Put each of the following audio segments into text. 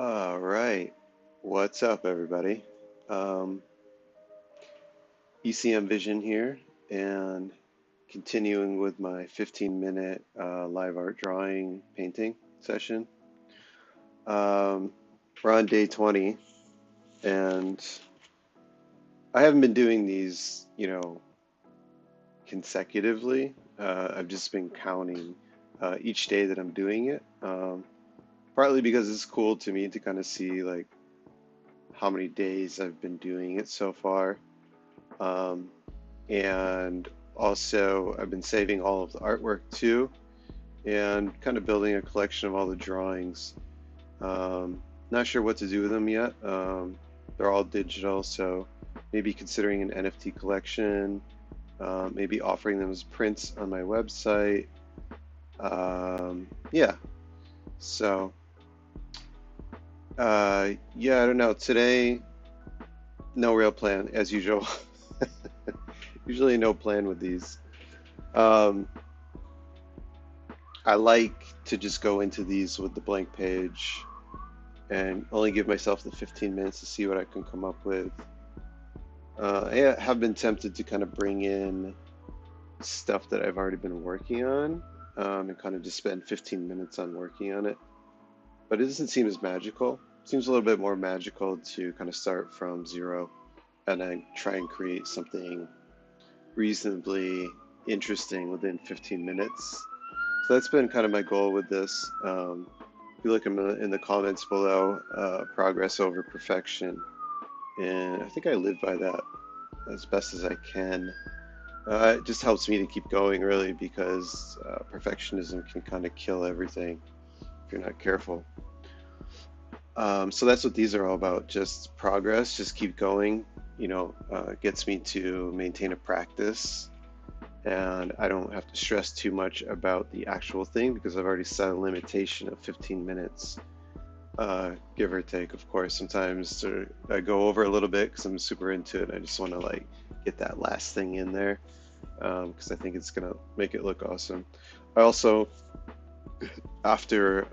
All right. What's up, everybody? Um, ECM Vision here, and continuing with my 15-minute live art drawing painting session. Um, we're on day 20, and I haven't been doing these, consecutively. I've just been counting each day that I'm doing it, partly because it's cool to me to kind of see like how many days I've been doing it so far. Um, and also, I've been saving all of the artwork too, and kind of building a collection of all the drawings. Not sure what to do with them yet. They're all digital, so maybe considering an NFT collection, maybe offering them as prints on my website. Yeah, so yeah, I don't know. Today, no real plan as usual. Usually, no plan with these. Um, I like to just go into these with the blank page and only give myself the 15 minutes to see what I can come up with. I have been tempted to kind of bring in stuff that I've already been working on, and kind of just spend 15 minutes on working on it. But it doesn't seem as magical. It seems a little bit more magical to kind of start from zero and then try and create something reasonably interesting within 15 minutes. So that's been kind of my goal with this. If you look in the comments below, progress over perfection. And I think I live by that as best as I can. It just helps me to keep going, really, because perfectionism can kind of kill everything if you're not careful. So that's what these are all about, just progress, just keep going. Gets me to maintain a practice, and I don't have to stress too much about the actual thing because I've already set a limitation of 15 minutes, give or take. Of course, sometimes I go over a little bit because I'm super into it. I just want to like get that last thing in there because I think it's gonna make it look awesome. I also, after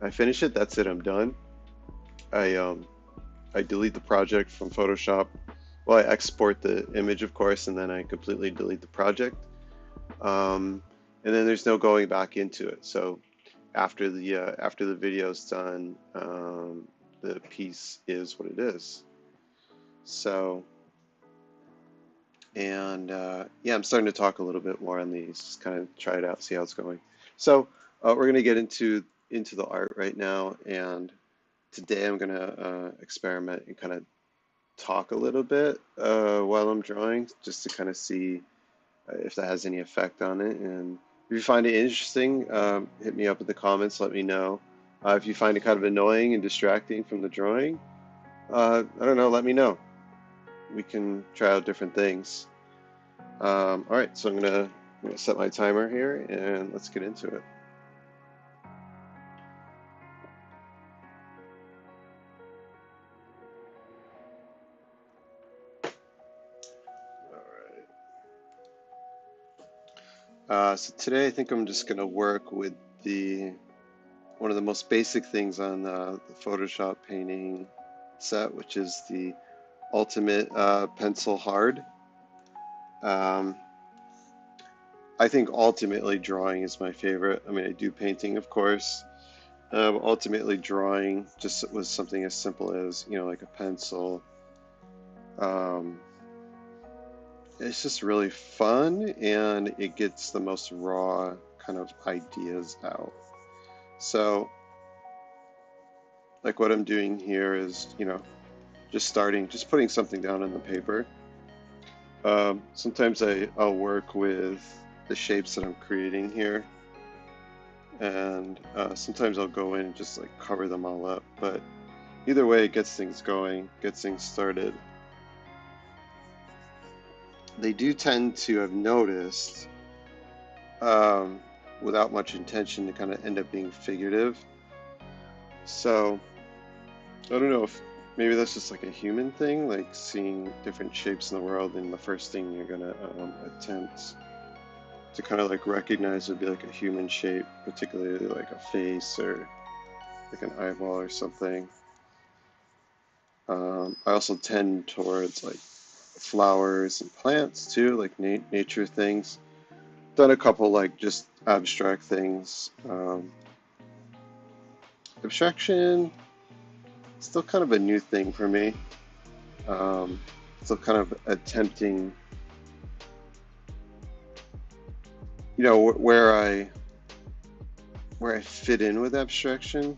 I finish it, that's it. I'm done. I um, I delete the project from Photoshop. Well, I export the image, of course, and then I completely delete the project. Um, and then there's no going back into it. So after the video's done, the piece is what it is. So, and yeah, I'm starting to talk a little bit more on these, just kind of try it out, see how it's going. So we're gonna get into the art right now, and today I'm gonna experiment and kind of talk a little bit while I'm drawing, just to kind of see if that has any effect on it. And if you find it interesting, hit me up in the comments, let me know. If you find it kind of annoying and distracting from the drawing, I don't know, let me know. We can try out different things. All right, so I'm gonna set my timer here and let's get into it. All right. So today I think I'm just gonna work with the one of the most basic things on the Photoshop painting set, which is the Ultimate Pencil Hard. Um, I think ultimately drawing is my favorite. I mean, I do painting, of course. Ultimately, drawing just was something as simple as, like a pencil. Um, it's just really fun and it gets the most raw kind of ideas out. So, like what I'm doing here is, just putting something down on the paper. Sometimes I'll work with the shapes that I'm creating here, and sometimes I'll go in and just like cover them all up. But either way, it gets things going, gets things started. They do tend to have noticed, um, without much intention, to kind of end up being figurative. So I don't know if maybe that's just like a human thing, like seeing different shapes in the world, and the first thing you're gonna attempt to kind of like recognize would be like a human shape, particularly like a face or like an eyeball or something. I also tend towards like flowers and plants too, like nature things. Done a couple like just abstract things. Abstraction, still kind of a new thing for me. Um, Still kind of attempting, where I fit in with abstraction,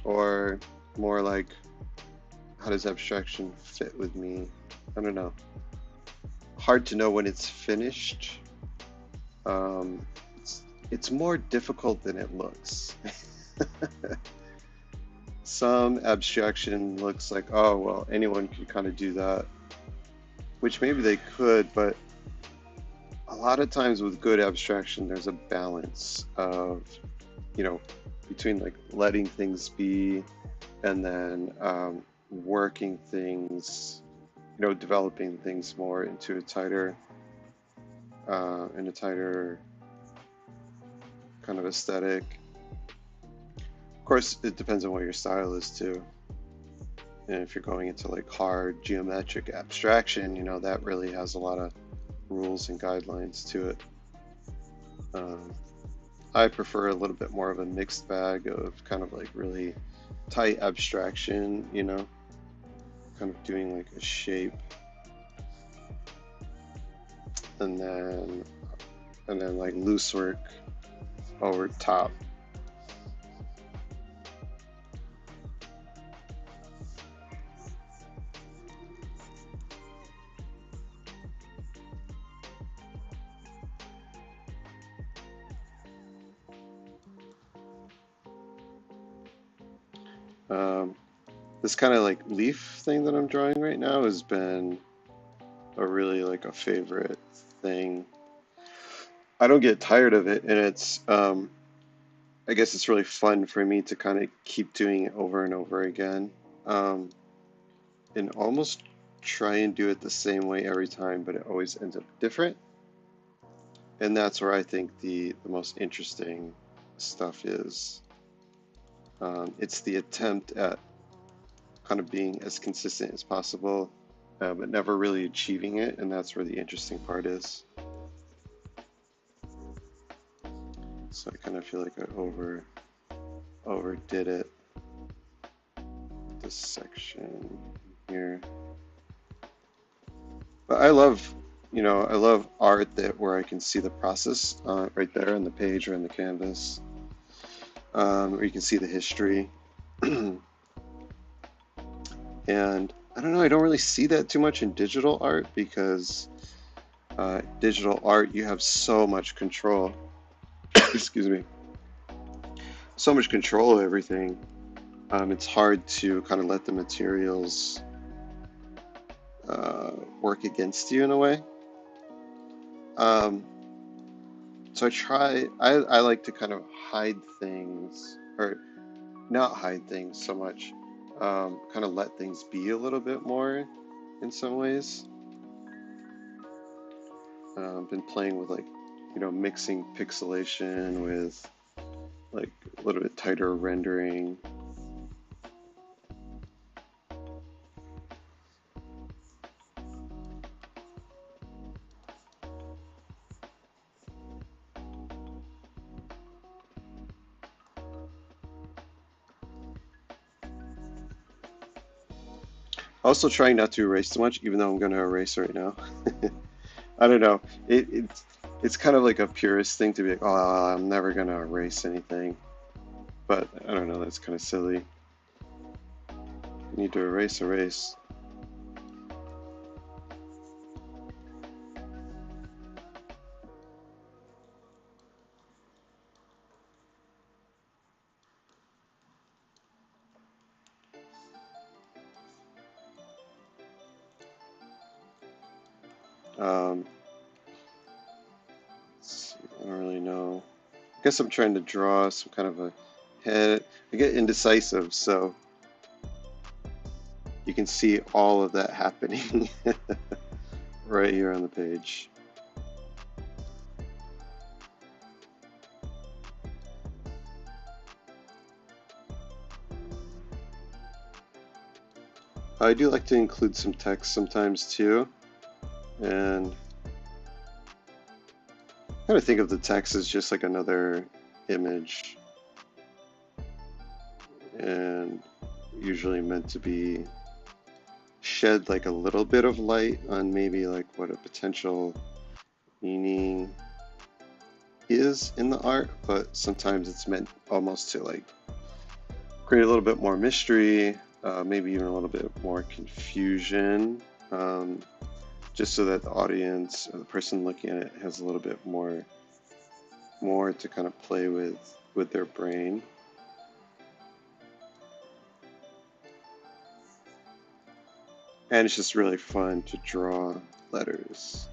or more like how does abstraction fit with me? I don't know. Hard to know when it's finished. Um, it's more difficult than it looks. Some abstraction looks like, oh, well, anyone could kind of do that, which maybe they could, but a lot of times with good abstraction, there's a balance of, you know, between like letting things be and then working things, developing things more into in a tighter kind of aesthetic. Of course, it depends on what your style is too. And if you're going into like hard geometric abstraction, that really has a lot of rules and guidelines to it. Um, I prefer a little bit more of a mixed bag of kind of like really tight abstraction, kind of doing like a shape and then like loose work over top. Um, this kind of like leaf thing that I'm drawing right now has been a really like a favorite thing. I don't get tired of it, and I guess it's really fun for me to kind of keep doing it over and over again, um, and almost try and do it the same way every time, but it always ends up different. And that's where I think the most interesting stuff is. It's the attempt at kind of being as consistent as possible, but never really achieving it, and that's where the interesting part is. So I kind of feel like I overdid it this section here. But I love art that where I can see the process right there on the page or on the canvas, where you can see the history. And I don't know, I don't really see that too much in digital art because digital art, you have so much control. Excuse me, so much control of everything. It's hard to kind of let the materials work against you in a way. Um, so I like to kind of hide things, or not hide things so much, kind of let things be a little bit more in some ways. Been playing with like, mixing pixelation with like a little bit tighter rendering. Also trying not to erase too much, even though I'm going to erase right now. I don't know. It's kind of like a purist thing to be like, oh, I'm never going to erase anything. But I don't know, that's kind of silly. You need to erase. Um, let's see, I don't really know. I guess I'm trying to draw some kind of a head. I get indecisive, so you can see all of that happening right here on the page. I do like to include some text sometimes too, and kind of think of the text as just like another image, and usually meant to be shed like a little bit of light on maybe like what a potential meaning is in the art, but sometimes it's meant almost to like create a little bit more mystery, maybe even a little bit more confusion, um, just so that the audience or the person looking at it has a little bit more to kind of play with their brain. And it's just really fun to draw letters.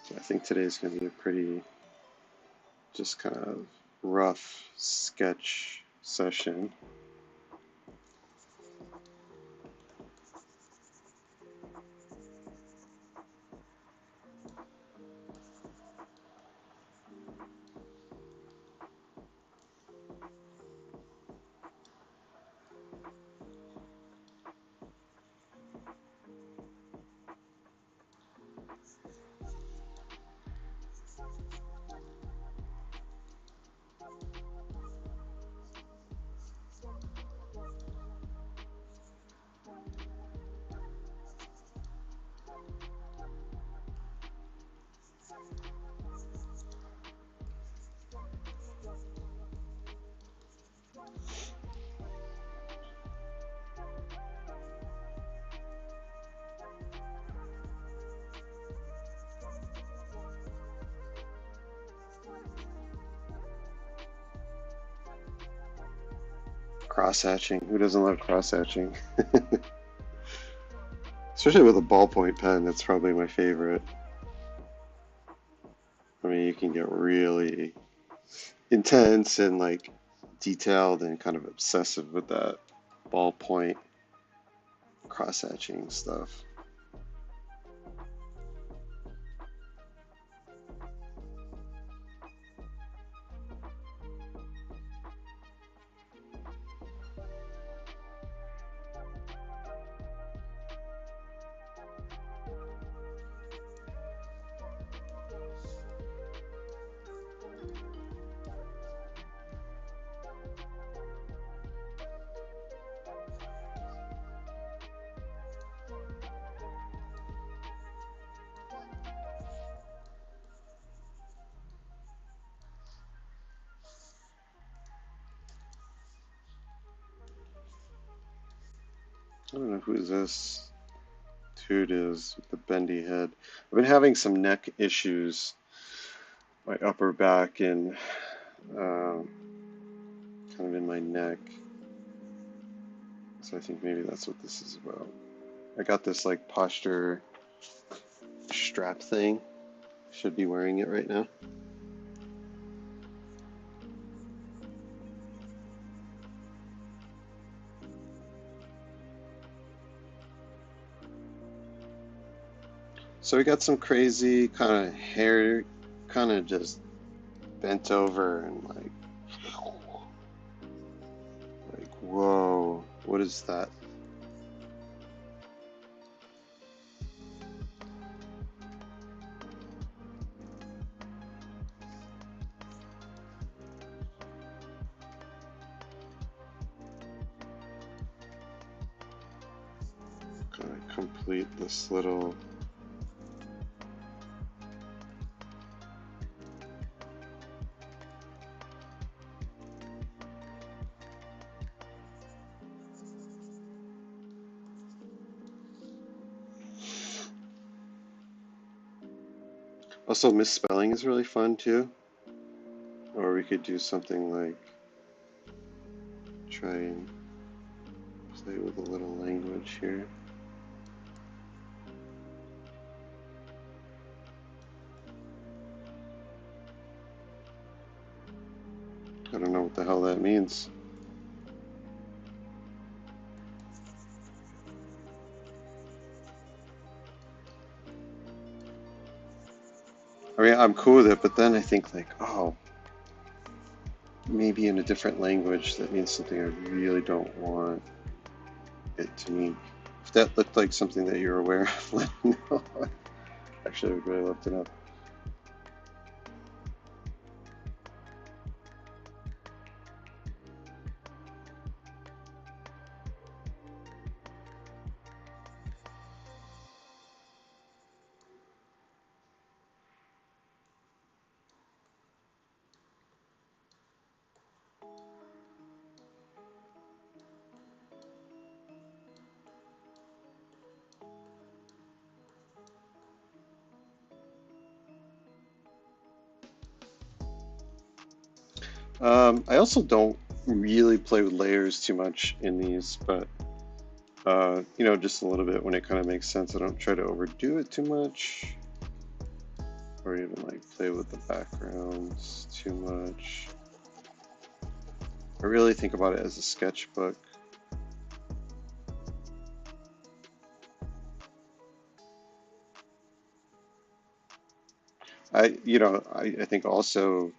So I think today's going to be a pretty just kind of rough sketch session. Cross hatching. Who doesn't love cross hatching? Especially with a ballpoint pen, that's probably my favorite. I mean, you can get really intense and like detailed and kind of obsessive with that ballpoint cross hatching stuff. I don't know who this dude is with the bendy head. I've been having some neck issues, my upper back and kind of in my neck. So I think maybe that's what this is about. I got this like posture strap thing. Should be wearing it right now. So we got some crazy kind of hair, kind of just bent over and like whoa, what is that? Gonna complete this little. Also, misspelling is really fun too. Or we could do something like try and play with a little language here. I don't know what the hell that means. I mean, I'm cool with it, but then I think like, oh, maybe in a different language that means something I really don't want it to mean. If that looked like something that you're aware of, let me know. Actually, I would really love to know. I also don't really play with layers too much in these, but you know, just a little bit when it kind of makes sense. I don't try to overdo it too much, or even like play with the backgrounds too much. I really think about it as a sketchbook. I think also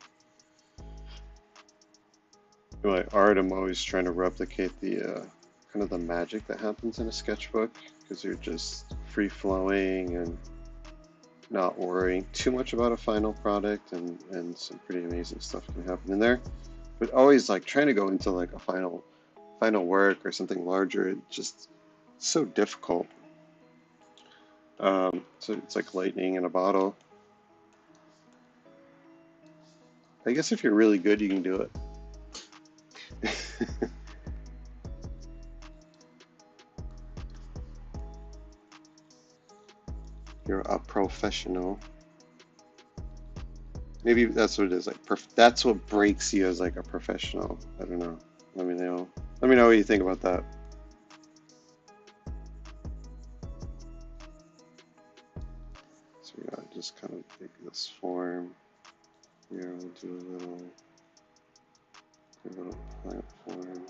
in my art, I'm always trying to replicate the kind of the magic that happens in a sketchbook because you're just free flowing and not worrying too much about a final product, and some pretty amazing stuff can happen in there. But always like trying to go into like a final work or something larger, it's just so difficult. So it's like lightning in a bottle. I guess if you're really good, you can do it. You're a professional. Maybe that's what it is. Like, that's what breaks you as like a professional. I don't know. Let me know. Let me know what you think about that. So yeah, just kind of take this form. Here, we'll do a little plant form.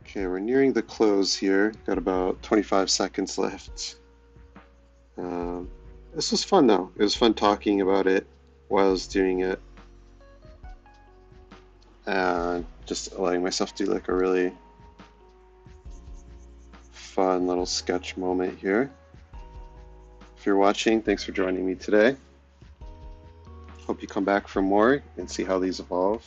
Okay, we're nearing the close here. Got about 25 seconds left. Um, this was fun though. It was fun talking about it while I was doing it, and just allowing myself to do like a really fun little sketch moment here. If you're watching, thanks for joining me today. Hope you come back for more and see how these evolve.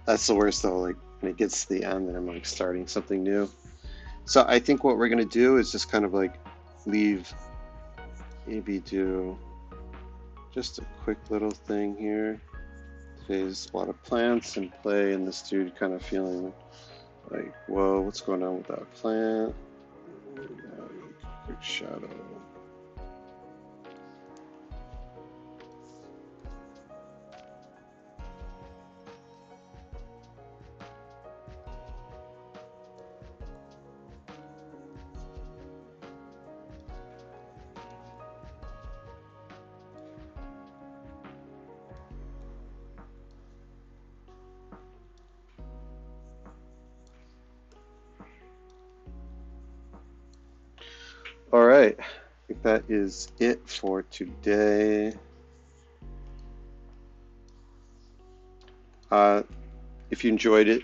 That's the worst though, like when it gets to the end and I'm like starting something new. So I think what we're gonna do is just kind of like leave, maybe do just a quick little thing here. Today's a lot of plants and play, and this dude kind of feeling like, whoa, what's going on with that plant? Quick shadow. All right, I think that is it for today. If you enjoyed it,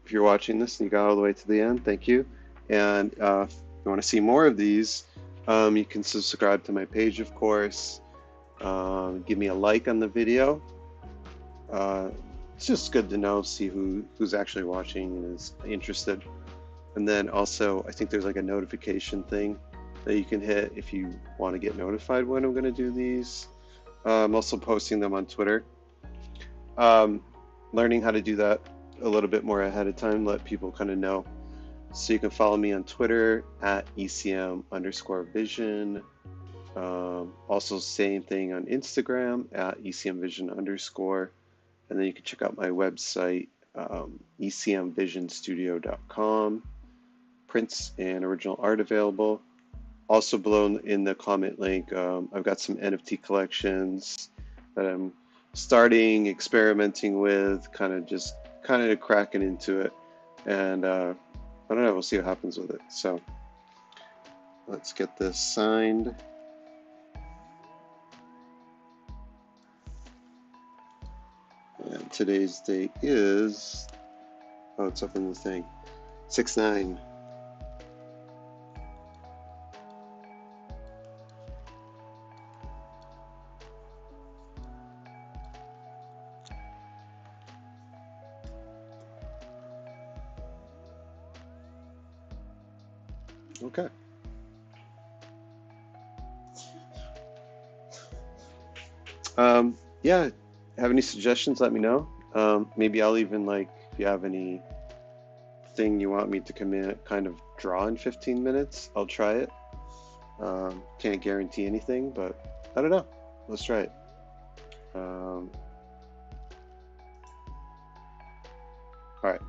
if you're watching this and you got all the way to the end, thank you. And if you want to see more of these, you can subscribe to my page, of course. Give me a like on the video. It's just good to know, see who's actually watching and is interested. And then also, I think there's like a notification thing that you can hit if you want to get notified when I'm going to do these. I'm also posting them on Twitter. Um, Learning how to do that a little bit more ahead of time, let people kind of know. So you can follow me on Twitter at ECM underscore vision. Also, same thing on Instagram at ECM vision underscore. And then you can check out my website, ecmvisionstudio.com. Prints and original art available. Also below in the comment link, I've got some NFT collections that I'm starting experimenting with, kind of cracking into it, and I don't know. We'll see what happens with it. So let's get this signed. And today's date is, oh, it's up in the thing, 6/9. Okay. Yeah. Have any suggestions? Let me know. Maybe I'll even like if you have any thing you want me to come in kind of draw in 15 minutes, I'll try it. Can't guarantee anything, but I don't know. Let's try it. Um, all right.